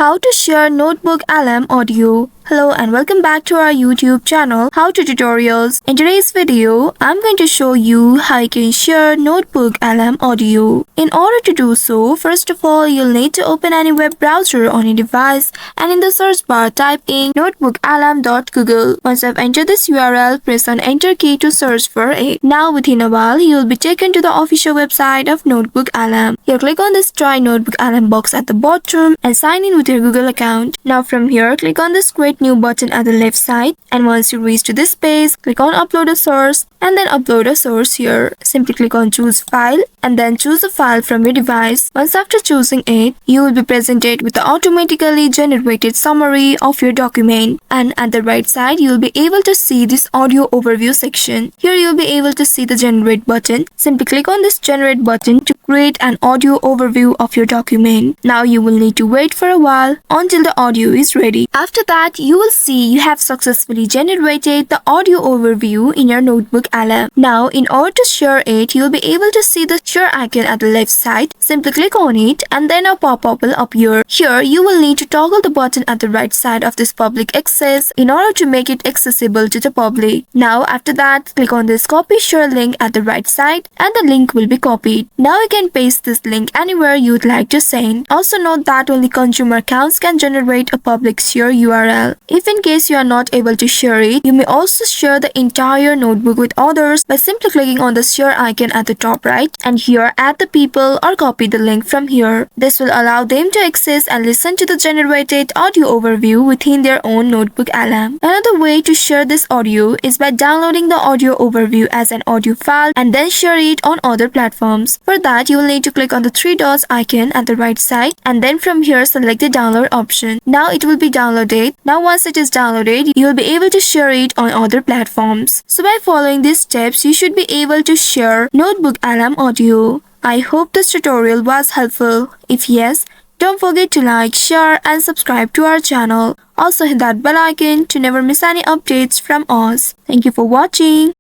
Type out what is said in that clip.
How to share NotebookLM audio. Hello and welcome back to our YouTube channel, How to Tutorials. In today's video, I'm going to show you how you can share NotebookLM audio. In order to do so, first of all, you'll need to open any web browser on your device and in the search bar type in notebooklm.google. Once I've entered this URL, press on enter key to search for it. Now within a while, you'll be taken to the official website of NotebookLM. Here click on this Try NotebookLM box at the bottom and sign in with your Google account. Now from here, click on this Create New button at the left side, and once you reach to this page, click on Upload a Source and then upload a source here. Simply click on Choose File and then choose a file from your device. Once after choosing it, you will be presented with the automatically generated summary of your document, and at the right side you will be able to see this audio overview section. Here you will be able to see the Generate button. Simply click on this Generate button to create an audio overview of your document. Now you will need to wait for a while until the audio is ready. After that, you will see you have successfully generated the audio overview in your NotebookLM. Now in order to share it, you will be able to see the share icon at the left side. Simply click on it and then a pop-up will appear. Here you will need to toggle the button at the right side of this public access in order to make it accessible to the public. Now after that, click on this copy share link at the right side and the link will be copied. Now you can paste this link anywhere you would like to send. Also note that only consumer accounts can generate a public share URL. If in case you are not able to share it, you may also share the entire notebook with others by simply clicking on the share icon at the top right and here add the people or copy the link from here. This will allow them to access and listen to the generated audio overview within their own NotebookLM. Another way to share this audio is by downloading the audio overview as an audio file and then share it on other platforms. For that, you will need to click on the three dots icon at the right side and then from here select the download option. Now it will be downloaded. Now once it is downloaded, you will be able to share it on other platforms. So by following these steps, you should be able to share NotebookLM audio. I hope this tutorial was helpful. If yes, don't forget to like, share and subscribe to our channel. Also hit that bell icon to never miss any updates from us. Thank you for watching.